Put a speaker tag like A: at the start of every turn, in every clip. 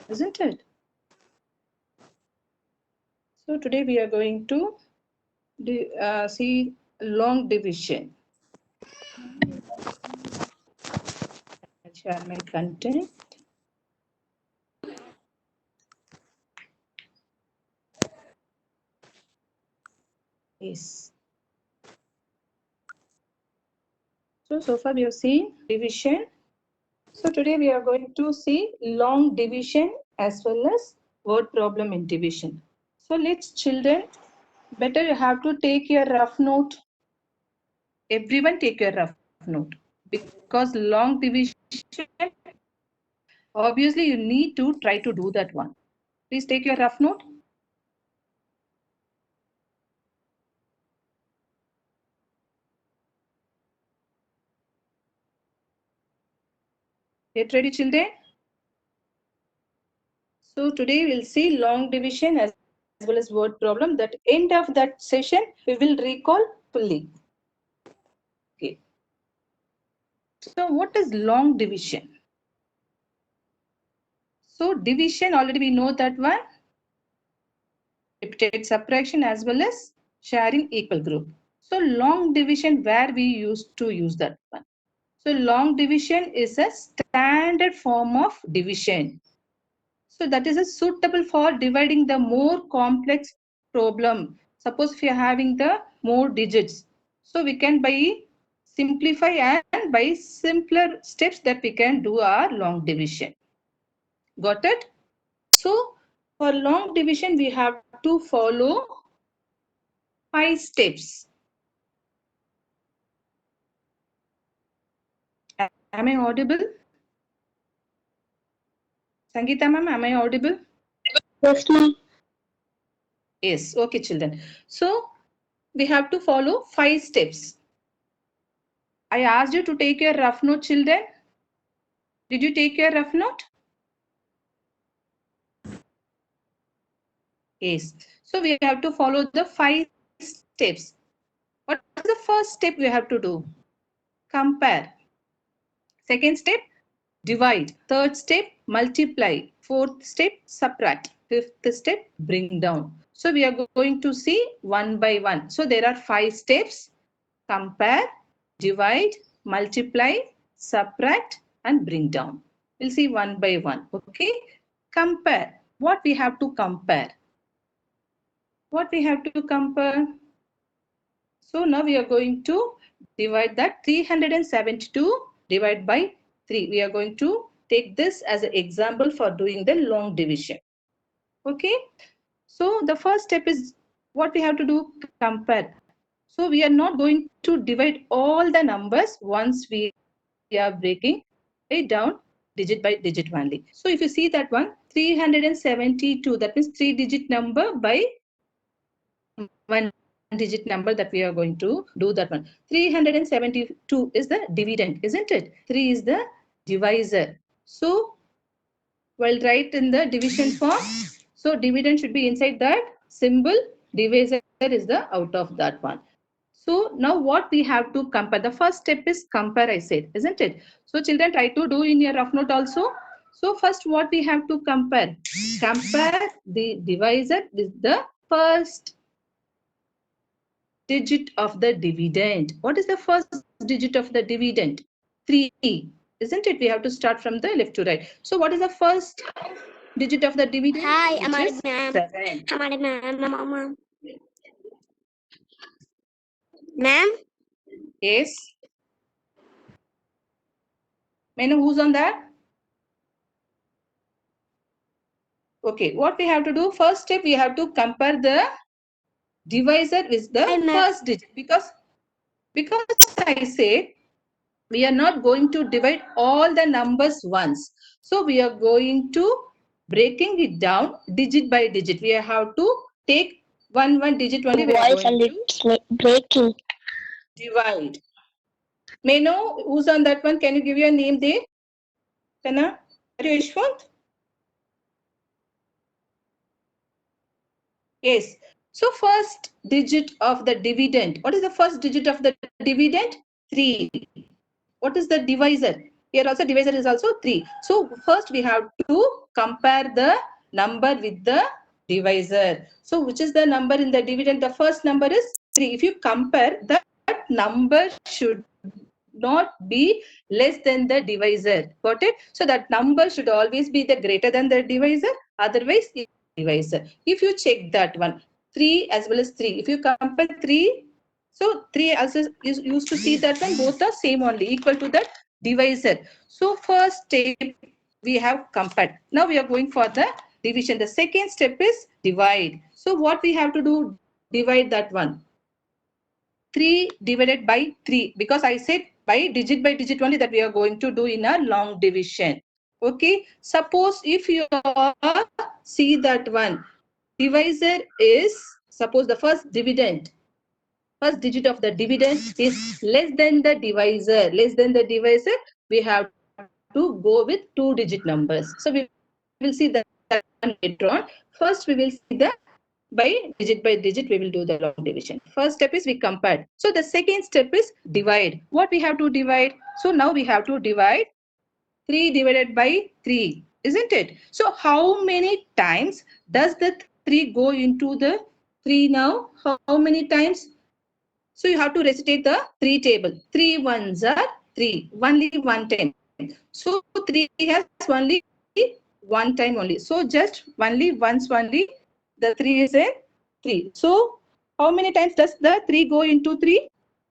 A: isn't it? So today we are going to see long division. I'll share my content. Yes. So far we have seen division. So today we are going to see long division as well as word problem in division. So let's children, better you have to take your rough note. Everyone take your rough note because long division, obviously you need to try to do that one. Please take your rough note. Get ready children. So today we'll see long division as well as word problem. That end of that session we will recall fully. Okay. So what is long division? So division already we know that one. Repeated subtraction as well as sharing equal group. So long division where we used to use that one. So long division is a standard form of division. So that is a suitable for dividing the more complex problem. Suppose if you are having the more digits, so we can by simplify and by simpler steps that we can do our long division. Got it? So for long division we have to follow 5 steps. Am I audible? Sangeeta ma'am, am I audible?
B: Yes, ma'am.
A: Yes, okay children. So we have to follow 5 steps. I asked you to take your rough note children. Did you take your rough note? Yes. So we have to follow the 5 steps. What is the first step we have to do? Compare. Second step, divide. Third step, multiply. Fourth step, subtract. Fifth step, bring down. So we are going to see one by one. So there are 5 steps. Compare, divide, multiply, subtract, and bring down. We'll see one by one. Okay. Compare. What we have to compare? What we have to compare? So now we are going to divide that 372 divided by 3. We are going to take this as an example for doing the long division. Okay. So the first step is what we have to do, compare. So we are not going to divide all the numbers once we are breaking it down digit by digit only. So if you see that one, 372, that means 3-digit number by 1-digit number that we are going to do that one. 372 is the dividend, isn't it? 3 is the divisor. So while write in the division form, so dividend should be inside that symbol, divisor is the out of that one. So now what we have to compare? The first step is compare, I said, isn't it? So children, try to do in your rough note also. So first what we have to compare? Compare the divisor with the first digit of the dividend. What is the first digit of the dividend? 3, isn't it? We have to start from the left to right. So what is the first digit of the dividend?
B: Hi,
A: Which is 7.
B: ma'am. Ma'am?
A: Yes. May I know who's on that? Okay, what we have to do? First step, we have to compare the divisor with the first digit because I say we are not going to divide all the numbers once. So we are going to breaking it down digit by digit. We have to take one digit only. We are
B: Voice
A: going
B: and
A: to
B: it's breaking.
A: divide. May I know who's on that one? Can you give your name there? Kana? Are you Ishwant? Yes. So first digit of the dividend. What is the first digit of the dividend? 3. What is the divisor? Here also divisor is also 3. So first we have to compare the number with the divisor. So which is the number in the dividend? The first number is 3. If you compare, that number should not be less than the divisor. Got it? So that number should always be the greater than the divisor. Otherwise, divisor. If you check that one, 3 as well as 3. If you compare 3, so 3 also is used to see that one, both are same only, equal to that divisor. So first step we have compared. Now we are going for the division. The second step is divide. So what we have to do? Divide that one. 3 divided by 3, because I said by digit only that we are going to do in a long division. Okay, suppose if you see that one, divisor is, suppose the first digit of the dividend is less than the divisor. We have to go with 2-digit numbers. So we will see that later on. First we will see the by digit we will do the long division. First step is we compared. So the second step is divide. What we have to divide? So now we have to divide 3 divided by 3, isn't it? So how many times does the 3 go into the 3 now? How many times? So you have to recitate the 3 table. 3 ones are 3, only one time. So 3 has only one time only. So just only once only the 3 is a 3. So how many times does the 3 go into 3?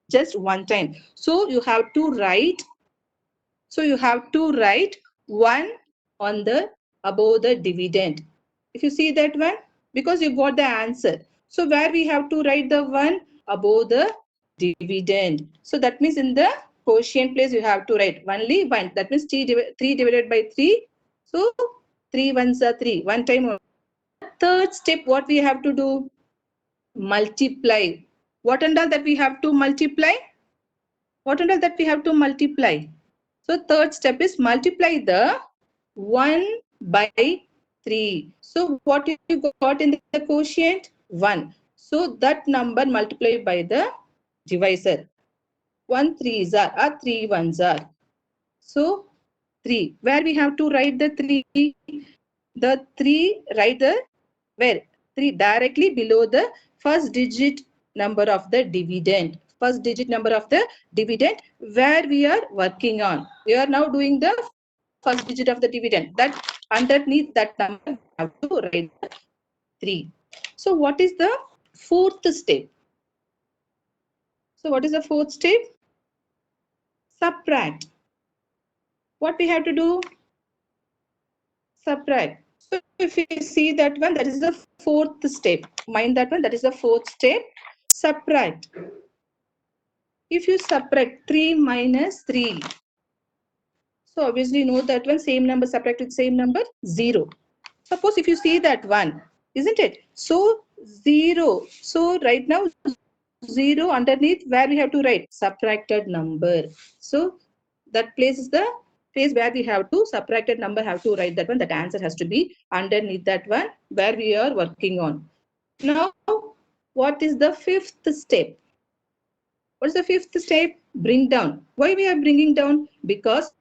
A: Just one time. So you have to write. So you have to write 1 on the above the dividend. If you see that one, because you got the answer. So where we have to write the 1 above the dividend. So that means in the quotient place you have to write only 1. That means 3 divided by 3. So 3 ones are 3. One time. Third step, what we have to do? Multiply. What and all that we have to multiply? What and all that we have to multiply? So third step is multiply the 1 by 3. So what you got in the quotient? 1. So that number multiplied by the divisor. 1 3s are 3 1s are. So 3. Where we have to write the 3? The 3 write the where? 3 directly below the first digit number of the dividend. First digit number of the dividend where we are working on. We are now doing the first digit of the dividend. That underneath that number we have to write 3. So what is the fourth step? So what is the fourth step? Subtract. What we have to do? Subtract. So if you see that one, that is the fourth step. Mind that one, that is the fourth step. Subtract. If you subtract 3 minus 3, so obviously you know that one, same number subtract with same number, 0. Suppose if you see that one, isn't it? So 0. So right now 0 underneath where we have to write subtracted number. So that place is the place where we have to subtracted number, have to write that one. That answer has to be underneath that one where we are working on. Now what is the fifth step? What is the fifth step? Bring down. Why we are bringing down? Because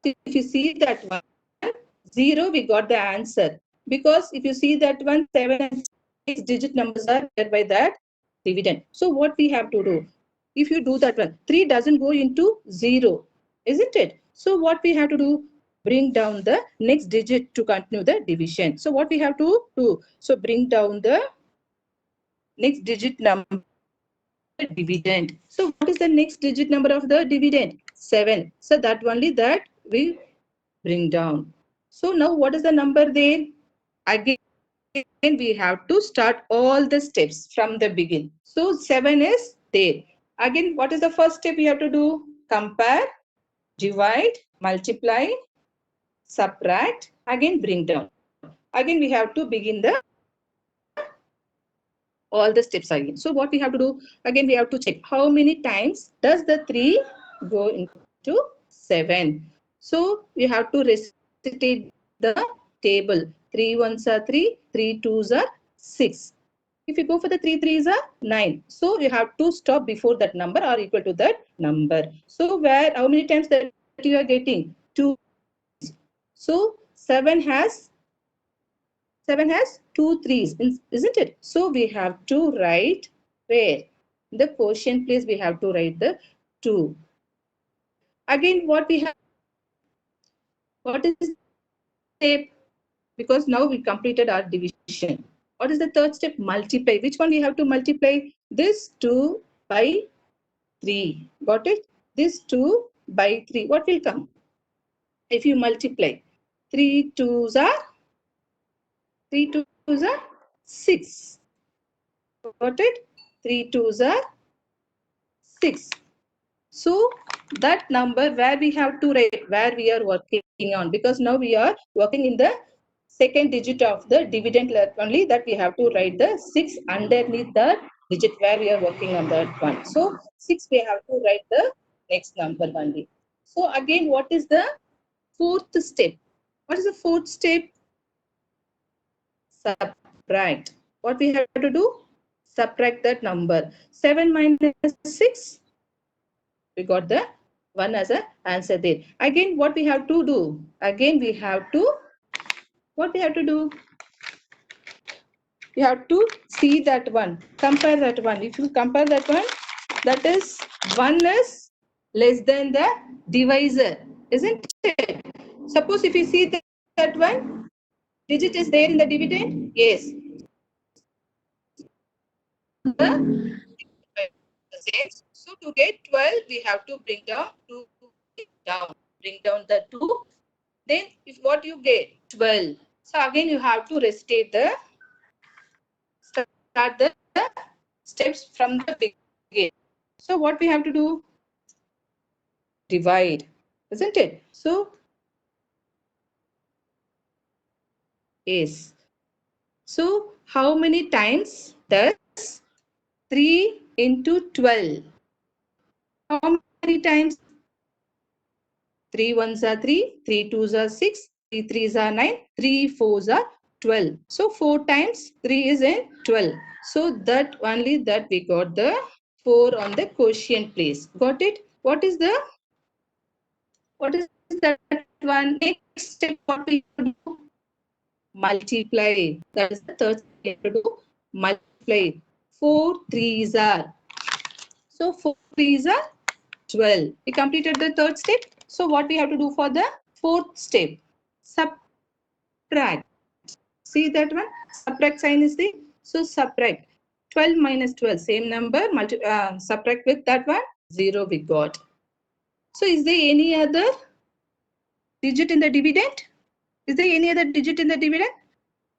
A: if you see that one, 0, we got the answer. Because if you see that one, 7 and 6 digit numbers are there by that dividend. So what we have to do? If you do that one, 3 doesn't go into 0, isn't it? So what we have to do? Bring down the next digit to continue the division. So what we have to do? So bring down the next digit number dividend. So what is the next digit number of the dividend? 7. So that only that we bring down. So now what is the number there? Again we have to start all the steps from the beginning. So 7 is there. Again, what is the first step we have to do? Compare, divide, multiply, subtract, again bring down. Again we have to begin the all the steps again. So what we have to do? Again we have to check how many times does the 3 go into 7. So we have to recitate the table. 3 ones are 3, 3 twos are 6. If you go for the 3 threes are 9. So you have to stop before that number or equal to that number. So where how many times the you are getting? 2. So 7 has 2 3s, isn't it? So we have to write where? The quotient place we have to write the 2. Again, what we have? What is the step? Because now we completed our division. What is the third step? Multiply. Which one we have to multiply? This 2 by 3. Got it? This 2 by 3. What will come? If you multiply, 3 2s are 6. Got it? 3 2s are 6. So that number where we have to write, where we are working on, because now we are working in the second digit of the dividend only, that we have to write the 6 underneath the digit where we are working on that one. So 6 we have to write the next number only. So again, what is the fourth step? What is the fourth step? Subtract. What we have to do? Subtract that number. 7 minus 6. We got the 1 as an answer there. Again, what we have to do? Again, we have to, what we have to do? You have to see that one. Compare that one. If you compare that one, that is 1 is less than the divisor, isn't it? Suppose if you see that one, digit is there in the dividend? Yes. So to get 12, we have to bring down 2 down. Bring down the 2. Then if what you get? 12. So again you have to restate the, start the steps from the beginning. So what we have to do? Divide, isn't it? So yes. So how many times does 3 into 12? How many times? 3 ones are 3, 3 twos are 6, 3 threes are 9, 3 fours are 12. So 4 times 3 is in 12. So that only that we got the 4 on the quotient place. Got it? What is that one? Next step, what we do? Multiply. That is the third step to do. Multiply. 4 threes are. So 4 threes are 12. We completed the third step. So what we have to do for the fourth step? Subtract. See that one? Subtract sign is there. So subtract. 12 minus 12, same number. Subtract with that one. 0 we got. So is there any other digit in the dividend? Is there any other digit in the dividend?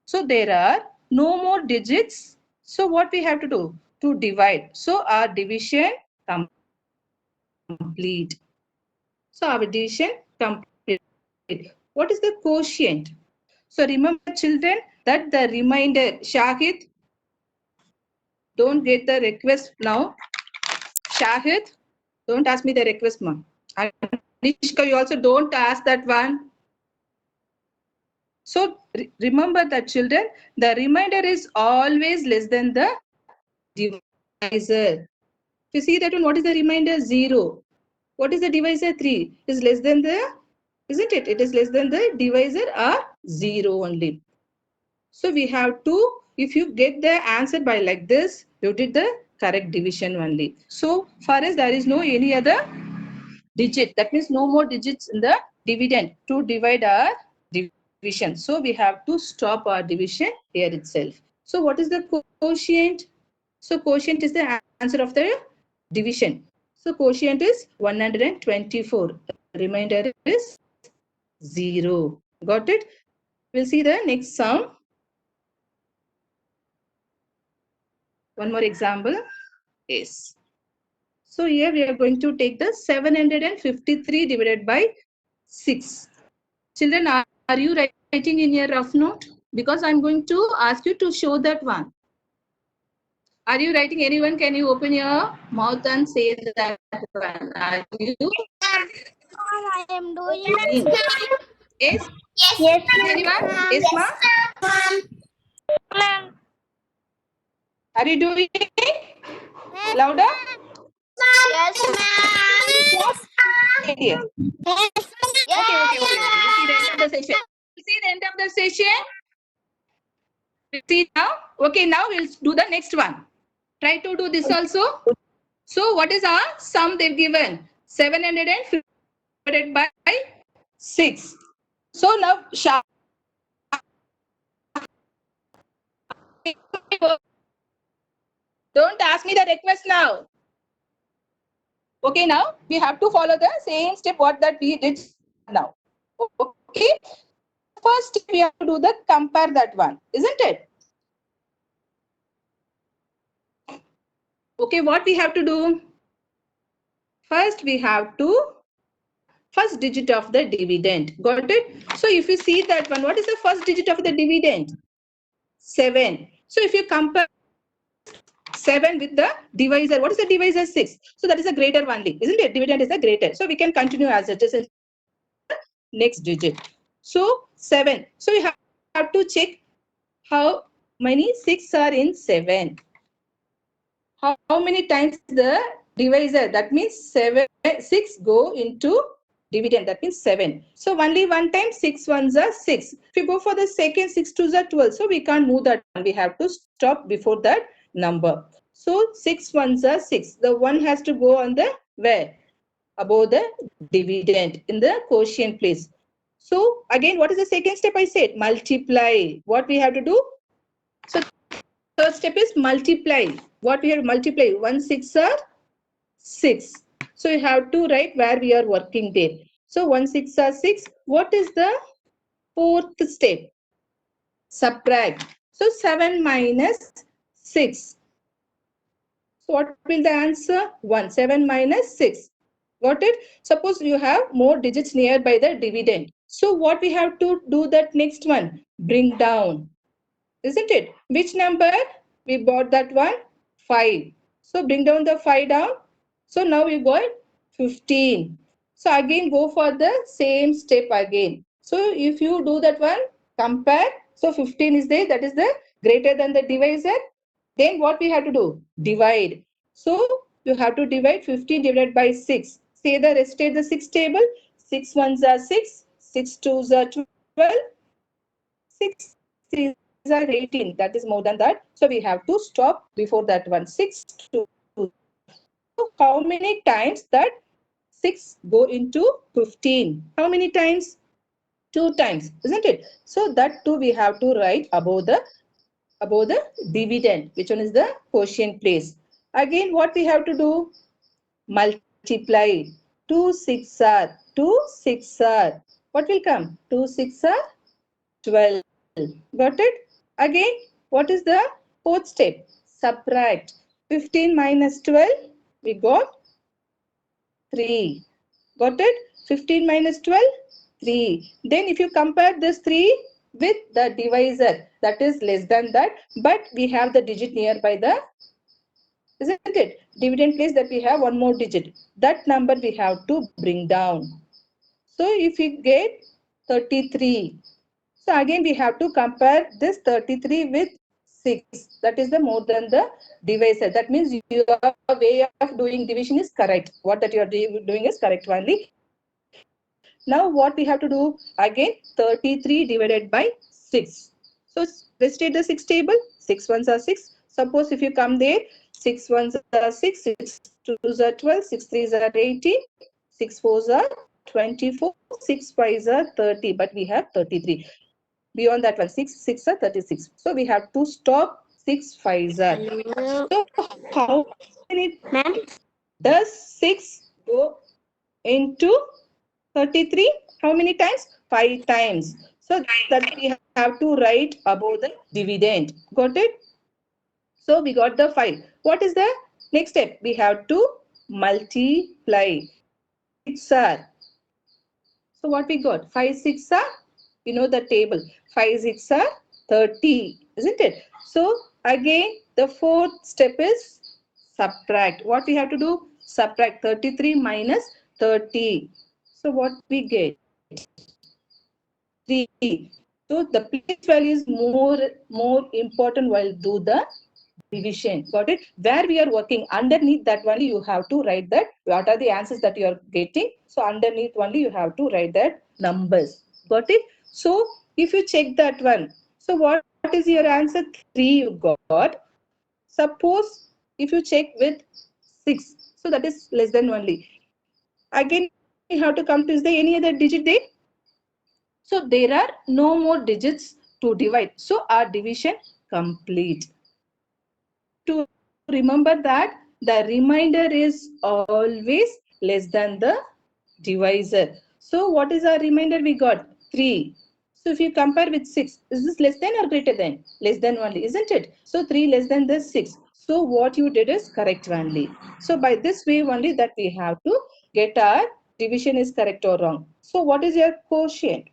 A: So there are no more digits. So what we have to do? To divide. So our division complete. So our division complete. What is the quotient? So remember children that the remainder, Shahid, don't get the request now. Shahid, don't ask me the request, ma. Anishka, you also don't ask that one. So remember that children, the remainder is always less than the divisor. You see that one, what is the remainder? 0. What is the divisor? 3. Is less than the, isn't it? It is less than the divisor or 0 only. So we have to, if you get the answer by like this, you did the correct division only. So far as there is no any other digit, that means no more digits in the dividend to divide our division. So we have to stop our division here itself. So what is the quotient? So quotient is the answer of the division. So quotient is 124. Remainder is 0. Got it? We'll see the next sum. One more example. Yes. So here we are going to take the 753 divided by 6. Children, are you writing in your rough note? Because I'm going to ask you to show that one. Are you writing? Anyone, can you open your mouth and say that one? Are you?
B: I am doing.
A: Yes?
B: Yes.
A: Anyone? Yes, ma? Are you doing? Louder?
B: Yes, ma'am.
A: Right here. Okay. We'll see the end of the session. We'll see the end of the session. We'll see now. Okay, now we'll do the next one. Try to do this also. So what is our sum they've given? 750 divided by 6. So now don't ask me the request now. Okay, now we have to follow the same step what that we did now. Okay. First step we have to do the compare that one, isn't it? Okay, what we have to do? First we have to first digit of the dividend. Got it? So if you see that one, what is the first digit of the dividend? 7. So if you compare 7 with the divisor, what is the divisor? 6. So that is a greater only, isn't it? Dividend is a greater. So we can continue as it is in next digit. So 7. So you have to check how many 6 are in 7. How many times the divisor? That means 6 go into dividend. That means 7. So only one time 6 ones are 6. If you go for the second 6 twos are 12. So we can't move that one. We have to stop before that number. So 6 ones are 6. The one has to go on the where? Above the dividend in the quotient place. So again, what is the second step I said? Multiply. What we have to do? So third step is multiply. What we have to multiply? 1 6 are 6. So you have to write where we are working there. So 1 6 are 6. What is the fourth step? Subtract. So 7 minus 6. So what will the answer? 1. 7 minus 6. Got it? Suppose you have more digits nearby the dividend. So what we have to do that next one? Bring down. Isn't it? Which number? We bought that one? 5. So bring down the 5 down. So now we got 15. So again go for the same step again. So if you do that one, compare. So 15 is there. That is the greater than the divisor. Then what we have to do? Divide. So you have to divide 15 divided by 6. Say the rest of the 6 table. 6 ones are 6. 6 twos are 12. 6 threes are 18. That is more than that. So we have to stop before that one. 6 2. So how many times that 6 go into 15? How many times? 2 times, isn't it? So that too we have to write above the dividend. Which one is the quotient place? Again, what we have to do? Multiply. 2 6 are 2 6 are. What will come? 2 6 are 12. Got it? Again, what is the fourth step? Subtract. 15 minus 12, we got 3. Got it? 15 minus 12, 3. Then if you compare this 3 with the divisor, that is less than that, but we have the digit nearby the, isn't it? Dividend place that we have one more digit. That number we have to bring down. So if you get 33, so again we have to compare this 33 with 6. That is the more than the divisor. That means your way of doing division is correct. What that you are doing is correct only. Now what we have to do? Again 33 divided by 6. So let's take the 6 table. 6 ones are 6. Suppose if you come there, 6 ones are 6, 6 twos are 12, 6 threes are 18, 6 fours are 24, 6 fives are 30, but we have 33. Beyond that one, 6 are 36. So we have to stop 6 fives are. So how many does 6 go into 33? How many times? 5 times. So that we have to write above the dividend. Got it? So we got the 5. What is the next step? We have to multiply. 6 are. So what we got? 5 6 are, you know the table. 5 6 are 30, isn't it? So again, the fourth step is subtract. What we have to do? Subtract 33 minus 30. So what we get? 3. So the place value is more important while do the division. Got it? Where we are working, underneath that only you have to write that what are the answers that you are getting. So underneath only you have to write that numbers. Got it? So if you check that one, so what is your answer? 3 you got. Suppose if you check with 6, so that is less than only. Again you have to come to, is there any other digit there? So there are no more digits to divide. So our division complete. To remember that the remainder is always less than the divisor. So what is our remainder? We got 3. So if you compare with 6, is this less than or greater than? Less than only, isn't it? So 3 less than the 6. So what you did is correct only. So by this way only that we have to get our division is correct or wrong. So what is your quotient?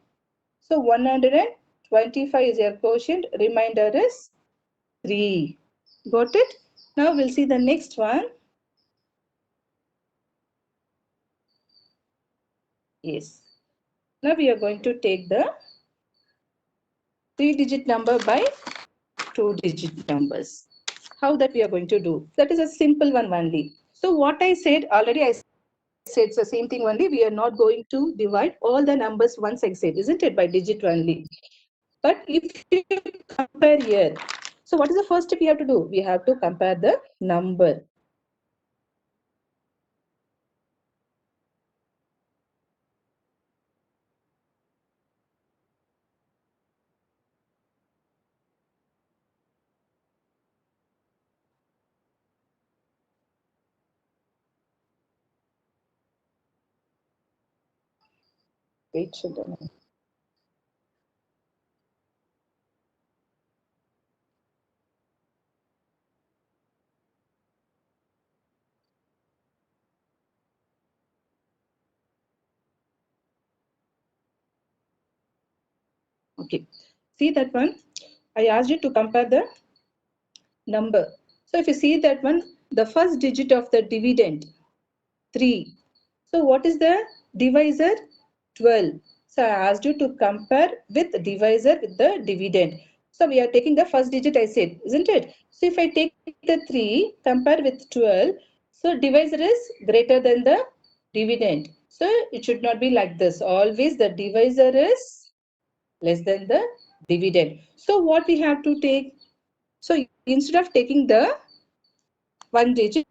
A: So 125 is your quotient. Remainder is 3. Got it? Now we'll see the next one. Yes. Now we are going to take the 3-digit number by 2-digit numbers. How that we are going to do? That is a simple one only. So what I said already, I said it's the same thing only. We are not going to divide all the numbers once I said, isn't it? By digit only. But if you compare here, so what is the first step we have to do? We have to compare the number. Wait, children. Okay. See that one? I asked you to compare the number. So if you see that one, the first digit of the dividend, 3. So what is the divisor? 12. So I asked you to compare with divisor with the dividend. So we are taking the first digit I said, isn't it? So if I take the 3, compare with 12, so divisor is greater than the dividend. So it should not be like this. Always the divisor is less than the dividend. So what we have to take? So instead of taking the 1 digit,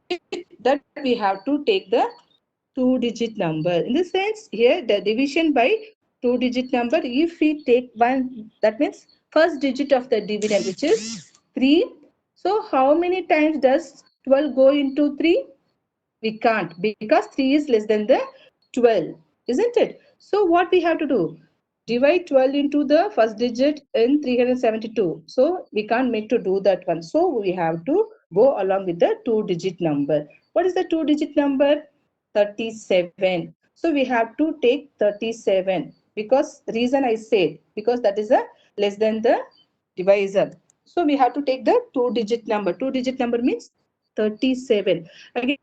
A: that we have to take the 2-digit number. In the sense here the division by 2-digit number, if we take 1, that means first digit of the dividend, which is 3. So how many times does 12 go into 3? We can't, because 3 is less than the 12, isn't it? So what we have to do? Divide 12 into the first digit in 372. So we can't make to do that one. So we have to go along with the 2-digit number. What is the 2-digit number? 37. So we have to take 37, because reason I said, because that is a less than the divisor. So we have to take the 2-digit number. 2-digit number means 37. Again,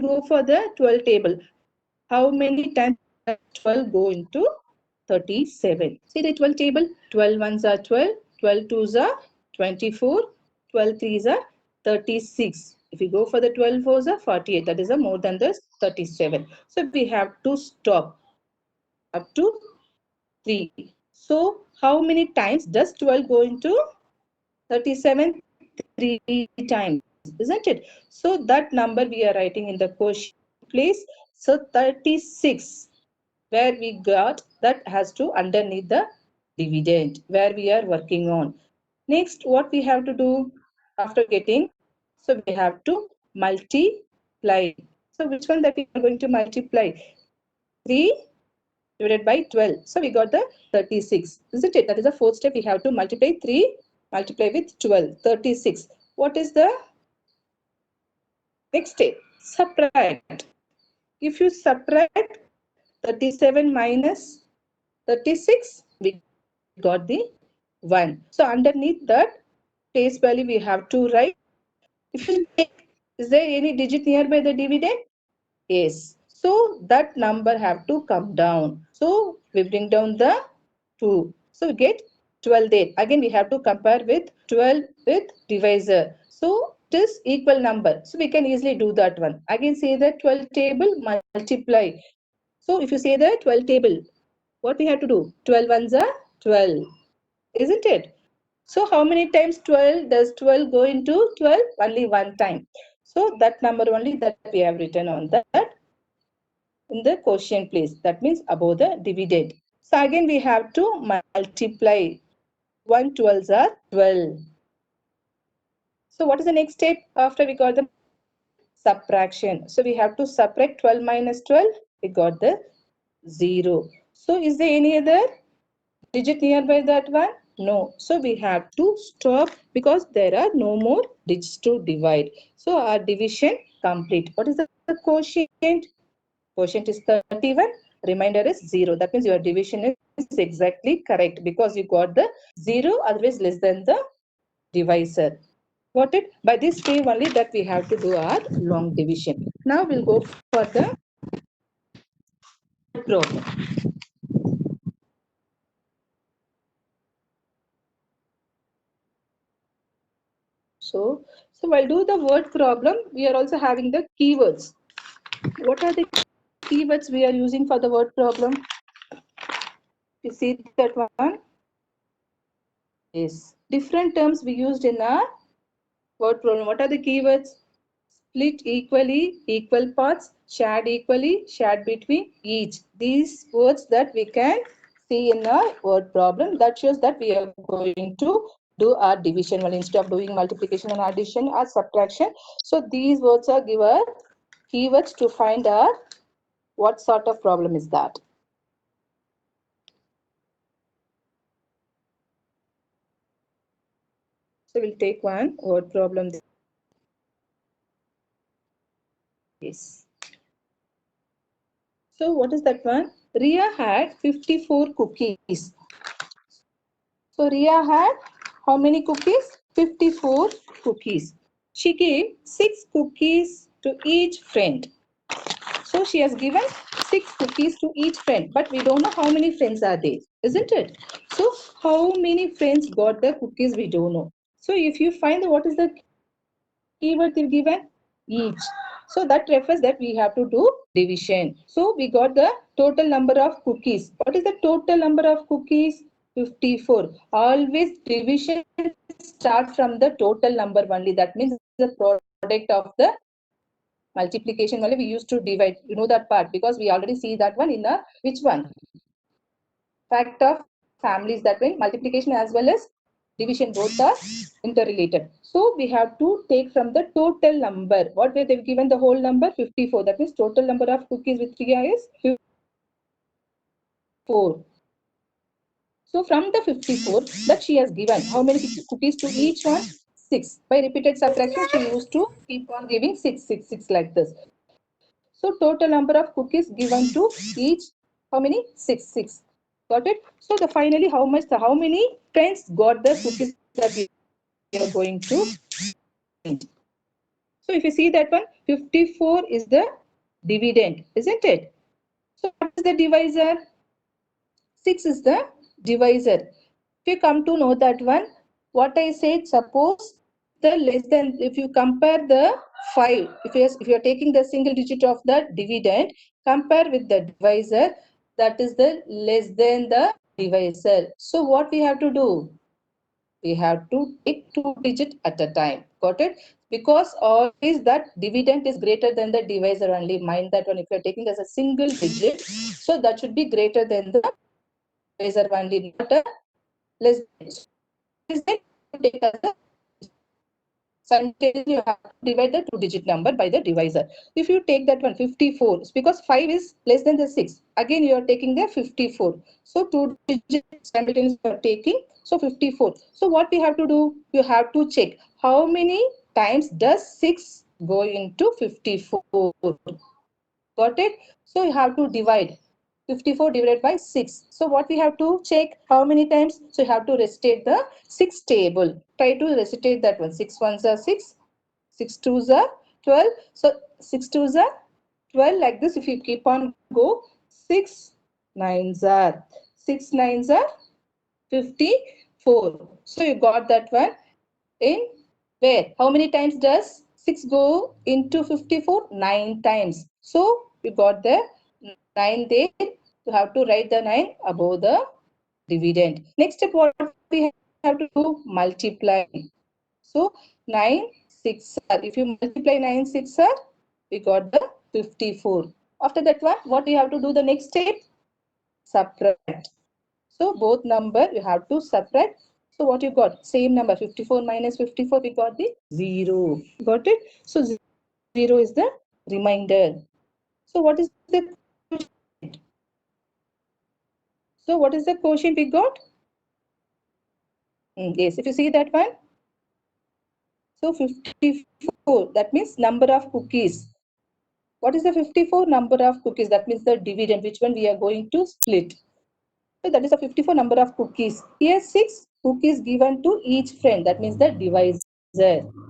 A: go for the 12 table. How many times does 12 go into 37? See the 12 table. 12 ones are 12, 12 twos are 24, 12 threes are 36. If you go for the 12 fours are 48. That is a more than the 37. So we have to stop up to 3. So how many times does 12 go into 37? 3 times, isn't it? So that number we are writing in the quotient place. So 36, where we got, that has to underneath the dividend where we are working on. Next, what we have to do after getting? So we have to multiply. So which one that we are going to multiply? 3 divided by 12. So we got the 36, isn't it? That is the fourth step. We have to multiply 3, multiply with 12, 36. What is the next step? Subtract. If you subtract 37 minus 36, we got the 1. So underneath that place value we have to write. If you check, is there any digit nearby the dividend? Yes. So that number have to come down. So we bring down the 2. So we get 12 there. Again we have to compare with 12 with divisor. So it is equal number. So we can easily do that one. Again say the 12 table multiply. So if you say the 12 table, what we have to do? 12 ones are 12, isn't it? So how many times 12 does 12 go into 12? Only one time. So that number only that we have written on that in the quotient place. That means above the dividend. So again we have to multiply. 1 12s are 12. So what is the next step after we got the subtraction? So we have to subtract 12 minus 12. We got the 0. So is there any other digit nearby that one? No. So we have to stop because there are no more digits to divide. So our division complete. What is the quotient? Quotient is 31. Remainder is 0. That means your division is exactly correct because you got the 0, otherwise less than the divisor. Got it? By this way only that we have to do our long division. Now we'll go for the problem. So while do the word problem, we are also having the keywords. What are the keywords we are using for the word problem? You see that one? Yes. Different terms we used in our word problem. What are the keywords? Split equally, equal parts, shared equally, shared between each. These words that we can see in our word problem. That shows that we are going to do our division well instead of doing multiplication and addition or subtraction. So these words are given keywords to find out what sort of problem is that. So we'll take one word problem. Yes. So what is that one? Ria had 54 cookies. So Ria had how many cookies? 54 cookies. She gave 6 cookies to each friend. So she has given 6 cookies to each friend, but we don't know how many friends are there, isn't it? So how many friends got the cookies, we don't know. So if you find what is the keyword they've given? Each. So that refers that we have to do division. So we got the total number of cookies. What is the total number of cookies? 54. Always division start from the total number only. That means the product of the multiplication only we used to divide. You know that part because we already see that one in a which one? Fact of families. That means multiplication as well as division both are interrelated. So we have to take from the total number. What way they've given the whole number? 54. That means total number of cookies with Ria is 54. So from the 54 that she has given, how many cookies to each one? 6. By repeated subtraction, she used to keep on giving 6, 6, 6 like this. So total number of cookies given to each, how many? 6, 6. Got it? So the finally how many friends got the cookies that we are going to find. So if you see that one, 54 is the dividend, isn't it? So what is the divisor? 6 is the divisor. If you come to know that one, what I said, suppose the less than, if you compare the 5, if you are taking the single digit of the dividend, compare with the divisor, that is the less than the divisor. So what we have to do? We have to take 2 digits at a time. Got it? Because always that dividend is greater than the divisor only. Mind that one. If you are taking as a single digit, so that should be greater than the divisor only, not a less than. Take as a simultaneously you have to divide the 2-digit number by the divisor. If you take that one 54, because 5 is less than the 6, again you are taking the 54. So 2 digits simultaneously you are taking, so 54. So what we have to do? You have to check how many times does 6 go into 54. Got it? So you have to divide 54 divided by 6. So what we have to check? How many times? So you have to recitate the 6 table. Try to recitate that one. 6 ones are 6. 6 twos are 12. So 6 twos are 12. Like this, if you keep on go, 6 nines are 6 nines are 54. So you got that one in Where? How many times does 6 go into 54? 9 times. So we got the 9 there. You have to write the 9 above the dividend. Next step, what we have to do? Multiply. So 9 6 are, if you multiply 9 6 are, we got the 54. After that one, what we have to do the next step? Subtract. So both number you have to subtract. So what you got? Same number, 54 minus 54, we got the 0. Got it? So 0 is the remainder. So what is the quotient? So what is the quotient we got? Yes, if you see that one. So 54, that means number of cookies. What is the 54 number of cookies? That means the dividend, which one we are going to split. So that is a 54 number of cookies. Here 6 cookies given to each friend. That means the divisor,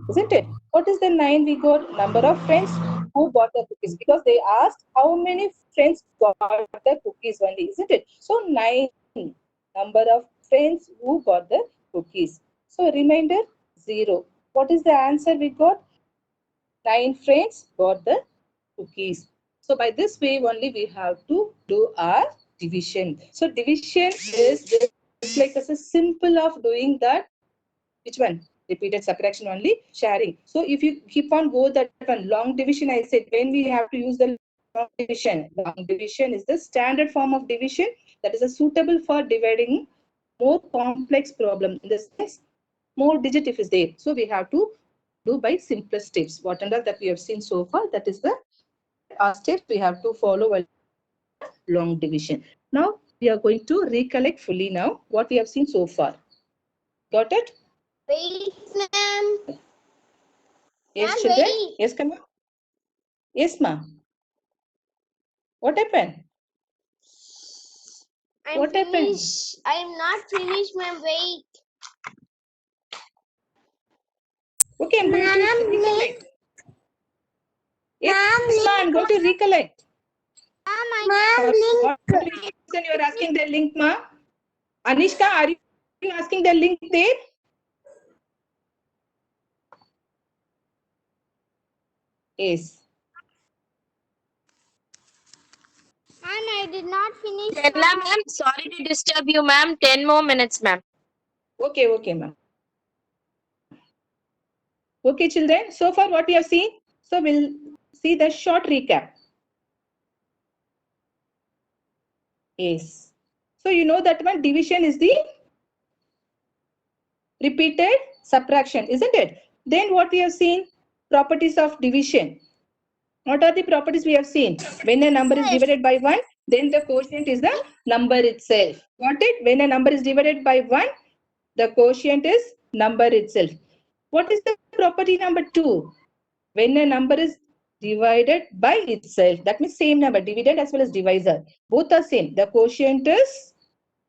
A: isn't it? What is the 9 we got? Number of friends who bought the cookies. Because they asked how many friends got the cookies only, isn't it? So 9 number of friends who got the cookies. So remainder 0. What is the answer we got? 9 friends got the cookies. So by this way only we have to do our division. So division is just like as a simple of doing that. Which one? Repeated subtraction only, sharing. So if you keep on go that one, long division, I said when we have to use the long division. Long division is the standard form of division that is a suitable for dividing more complex problem. In the sense, more digit if is there. So we have to do by simplest steps. What and all that we have seen so far, that is the steps we have to follow while long division. Now we are going to recollect fully now what we have seen so far. Got it?
B: Wait, ma'am.
A: Yes,
B: Ma'am,
A: children?
B: wait.
A: Yes, come on. Yes, ma. What happened? What happened?
B: I'm not finished, ma'am. Wait.
A: Okay, I'm going to recollect. Yes, ma, I'm going to recollect. What reason you are asking the link, ma? Anishka, are you asking the link there? Yes.
B: Ma'am, I did not finish.
C: Stella ma'am, sorry to disturb you ma'am. 10 more minutes ma'am.
A: Okay, okay, ma'am. Okay, children. So far, what we have seen. So we'll see the short recap. Yes. So you know that one division is the repeated subtraction, isn't it? Then what we have seen? Properties of division. What are the properties we have seen? When a number is divided by 1, then the quotient is the number itself. Got it? When a number is divided by 1, the quotient is number itself. What is the property number 2? When a number is divided by itself, that means same number, dividend as well as divisor. Both are same. The quotient is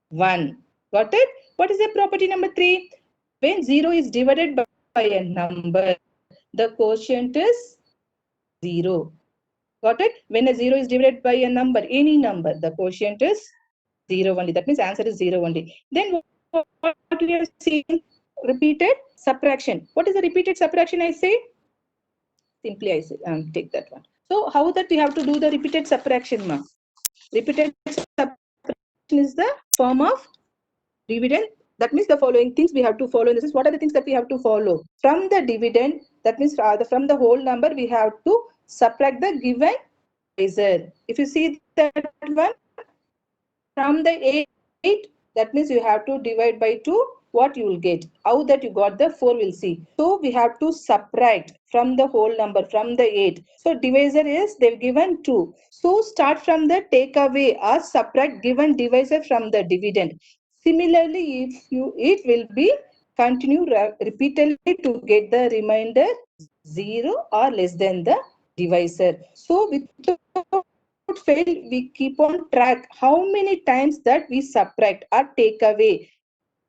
A: 1. Got it? What is the property number 3? When 0 is divided by a number, the quotient is 0. Got it? When a 0 is divided by a number, any number, the quotient is 0 only. That means answer is 0 only. Then what we have seen? Repeated subtraction. What is the repeated subtraction I say? Simply I say, take that one. So how that we have to do the repeated subtraction, ma? Repeated subtraction is the form of dividend. That means the following things we have to follow. This is what are the things that we have to follow. From the dividend, that means from the whole number, we have to subtract the given divisor. If you see that one, from the 8, that means you have to divide by 2, what you will get. How that you got the 4 will see. So we have to subtract from the whole number, from the 8. So divisor is, they've given 2. So start from the take away or subtract given divisor from the dividend. Similarly, it will be continue repeatedly to get the remainder 0 or less than the divisor. So without fail, we keep on track how many times that we subtract or take away.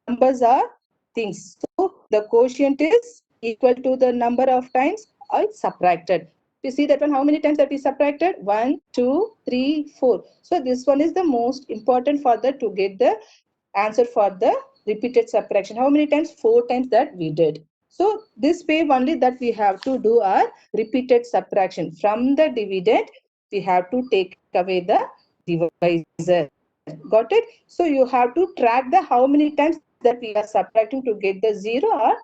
A: Numbers are things. So the quotient is equal to the number of times it's subtracted. You see that one, how many times that we subtracted? 1, 2, 3, 4. So this one is the most important for the to get the answer for the repeated subtraction. How many times? 4 times that we did. So this way only that we have to do our repeated subtraction. From the dividend, we have to take away the divisor. Got it? So you have to track the how many times that we are subtracting to get the 0 or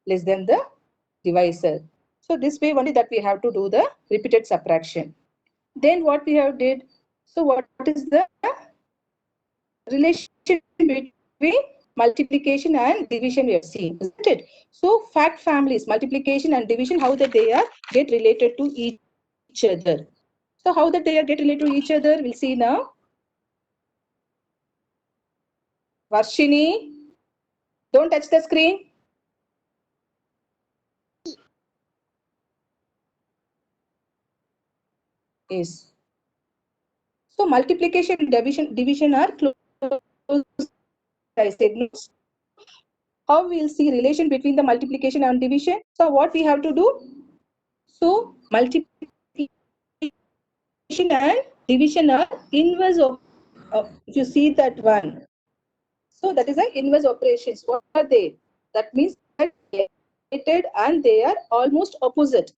A: less than the divisor. So this way only that we have to do the repeated subtraction. Then what we have did, so what is the relation between multiplication and division we have seen, isn't it? So fact families, multiplication and division, how that they are get related to each other. So how that they are get related to each other, we'll see now. Varshini, don't touch the screen. Yes. So multiplication and division are close. I said no. How we'll see relation between the multiplication and division. So what we have to do? So multiplication and division are inverse of if you see that one. So that is an inverse operations. What are they? That means they are related and they are almost opposite.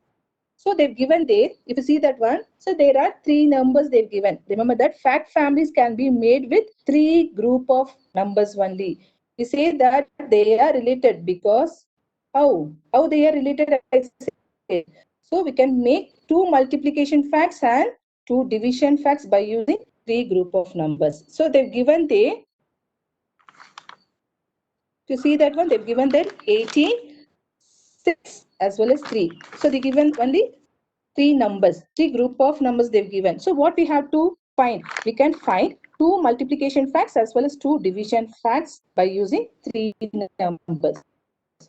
A: So they've given there, if you see that one, so there are 3 numbers they've given. Remember that fact families can be made with 3 group of numbers only. We say that they are related because how they are related, I say. So we can make 2 multiplication facts and 2 division facts by using 3 group of numbers. So they've given there, to see that one, they've given there 18, 6 as well as 3. So they given only 3 numbers, 3 group of numbers they've given. So what we have to find? We can find 2 multiplication facts as well as 2 division facts by using 3 numbers.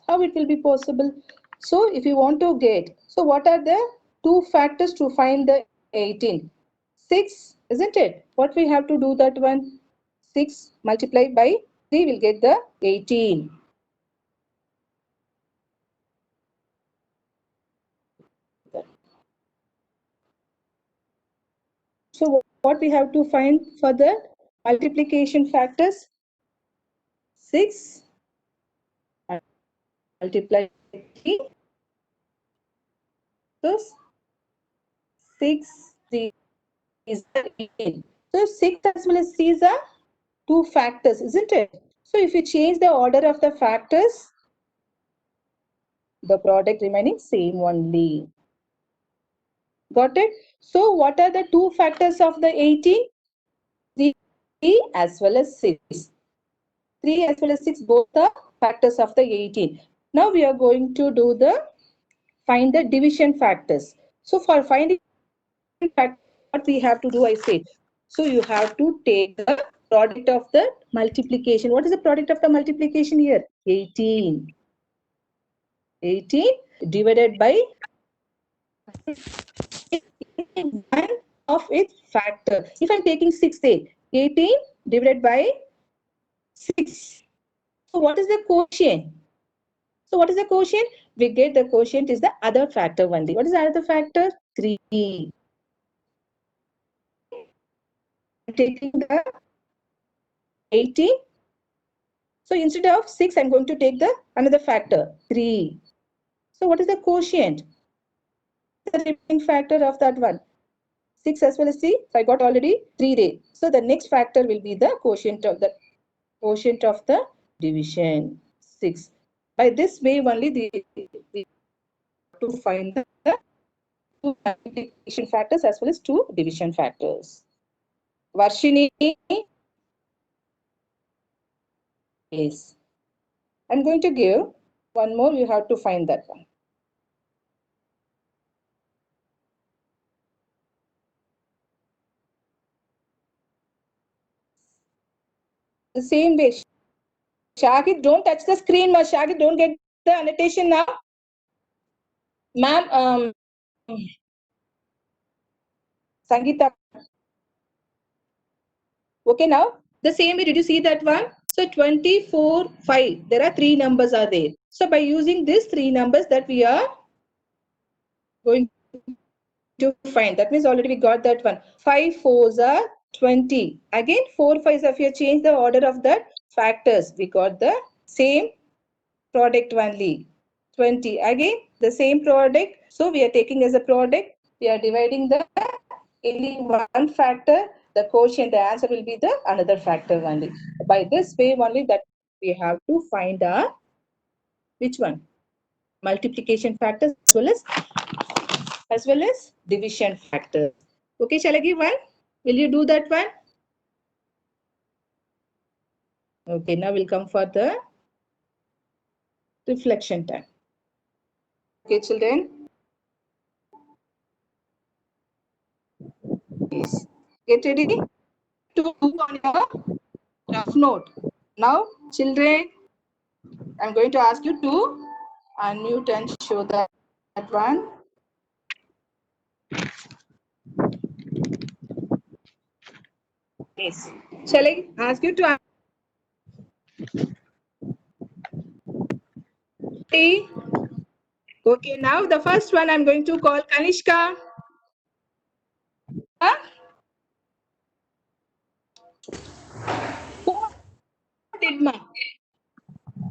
A: How it will be possible? So if you want to get, so what are the 2 factors to find the 18? 6, isn't it? What we have to do that one? 6 multiplied by 3 will get the 18. So what we have to find for the multiplication factors? 6 multiplied 3. So 6 3 is the 18. So 6 as well as 3 are 2 factors, isn't it? So if you change the order of the factors, the product remaining same only. Got it? So what are the 2 factors of the 18? 3 as well as 6. 3 as well as 6 both are factors of the 18. Now we are going to do the find the division factors. So for finding factors, what we have to do, I say. So you have to take the product of the multiplication. What is the product of the multiplication here? 18. 18 divided by one of its factor. If I'm taking 6, say 18 divided by 6. So what is the quotient? So what is the quotient? We get the quotient is the other factor only. What is the other factor? 3. I'm taking the 18. So instead of 6, I'm going to take the another factor, 3. So what is the quotient? The remaining factor of that one. 6 as well as 3. So I got already 3 there. So the next factor will be the quotient of the division, 6. By this way only we have to find the 2 multiplication factors as well as 2 division factors. Varshini, yes. I'm going to give one more. You have to find that one. The same way. Shahid, don't touch the screen. Shahid, don't get the annotation now. Ma'am, Sangeeta. Okay, now the same way. Did you see that one? So 24, 5. There are 3 numbers are there. So by using these 3 numbers that we are going to find, that means already we got that one. 5 4s are 20. Again 4 5s, if you change the order of the factors, we got the same product only. 20. Again, the same product. So we are taking as a product. We are dividing the only one factor. The quotient, the answer will be the another factor only. By this way only that we have to find our which one? Multiplication factor as well as division factor. Okay, shall I give one? Will you do that one? Okay, now we'll come for the reflection time. Okay, children. Yes. Get ready to do on your rough note. Now, children, I'm going to ask you to unmute and show that one. Yes. Shall I ask you to Okay, now the first one I'm going to call Kanishka. Huh? Who did ma?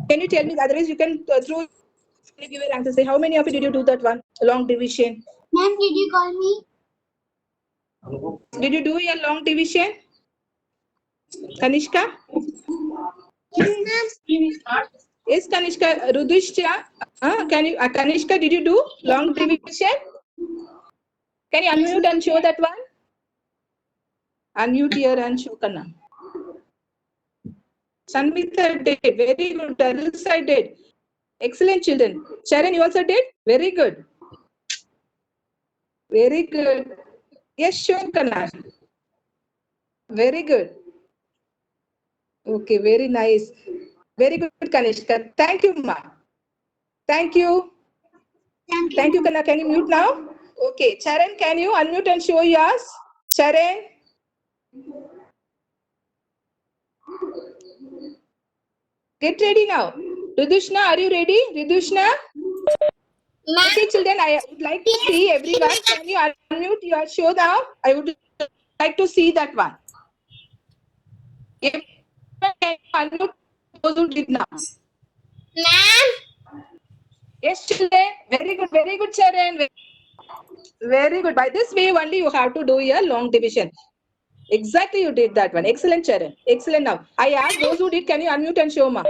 A: Can you tell me? Otherwise, you can through give your answer. Say how many of you did you do that one? Long division.
B: Ma'am, did you call me?
A: Did you do your long division? Kanishka?
B: Yes, ma'am.
A: Yes, Kanishka. Rudishya, can you? Kanishka, did you do long division? Can you unmute and show that one? Unmute here and show Kanna. Sanmita did. Very good. Arilsa did. Excellent, children. Sharon, you also did? Very good. Very good. Yes, sure, Kanna. Very good. Okay, very nice. Very good, Kanishka. Thank you, ma. Thank you. Thank you, Kanna. Can you mute now? Okay, Sharon, can you unmute and show yours? Sharon? Get ready now. Ridushna, are you ready? Ridushna? Okay, children, I would like to see everyone. Can you unmute your show now? I would like to see that one. Can you unmute those who did now?
B: Ma'am.
A: Yes, children. Very good, Sharon. Very good. By this way only you have to do your long division. Exactly, you did that one. Excellent, Sharon. Excellent. Now, I asked those who did, can you unmute and show ma?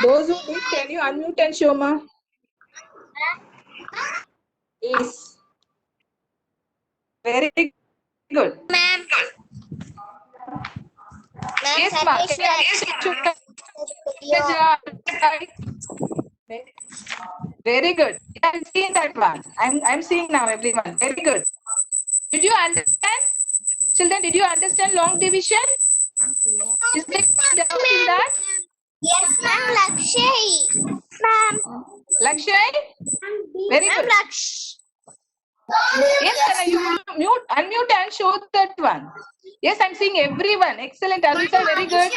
A: Those who did, can you unmute and show ma? Yes. Very good.
B: Ma'am.
A: Yes, ma. Very good. I'm seeing that one. I'm seeing now everyone. Very good. Did you understand? Children, did you understand long division? Is there any doubt in that?
B: Yes, ma'am. Lakshay. Ma'am.
A: Lakshay? Very
B: Ma'am,
A: good. Yes, Kana, you unmute and show that one. Yes, I'm seeing everyone. Excellent. Arisa, very good.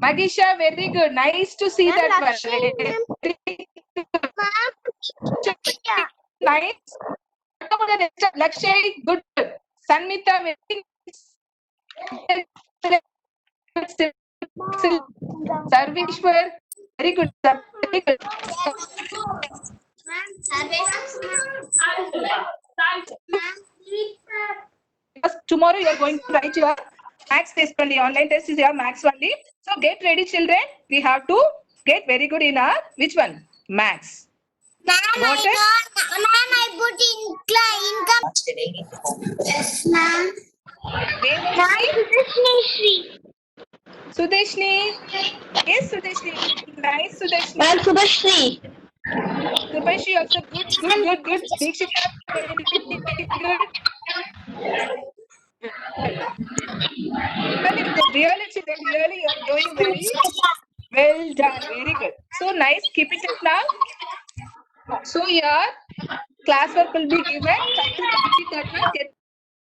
A: Magisha, very good. Nice to see
B: Ma'am,
A: that
B: Lakshay,
A: one. Very good.
B: Ma'am.
A: Nice. What about the next one? Lakshay, good. Sanmita, very good. Sarveshwar, very good. Very good. Because tomorrow you are going to write your maths test only. Online test is your maths only. So get ready, children. We have to get very good in our which one? Maths.
B: Ma'am,
A: Got it?
B: I put income. Yes, ma'am.
A: Devashri? Sudeshni. Yes, Sudeshni. Nice, Sudeshni.
B: Ma'am, Subhashri.
A: Subhashri also good. Deekshita, very good. Really, children, really, you are doing very well done. Very good. So nice. Keep it up now. So your classwork will be given. Try to complete that one. Get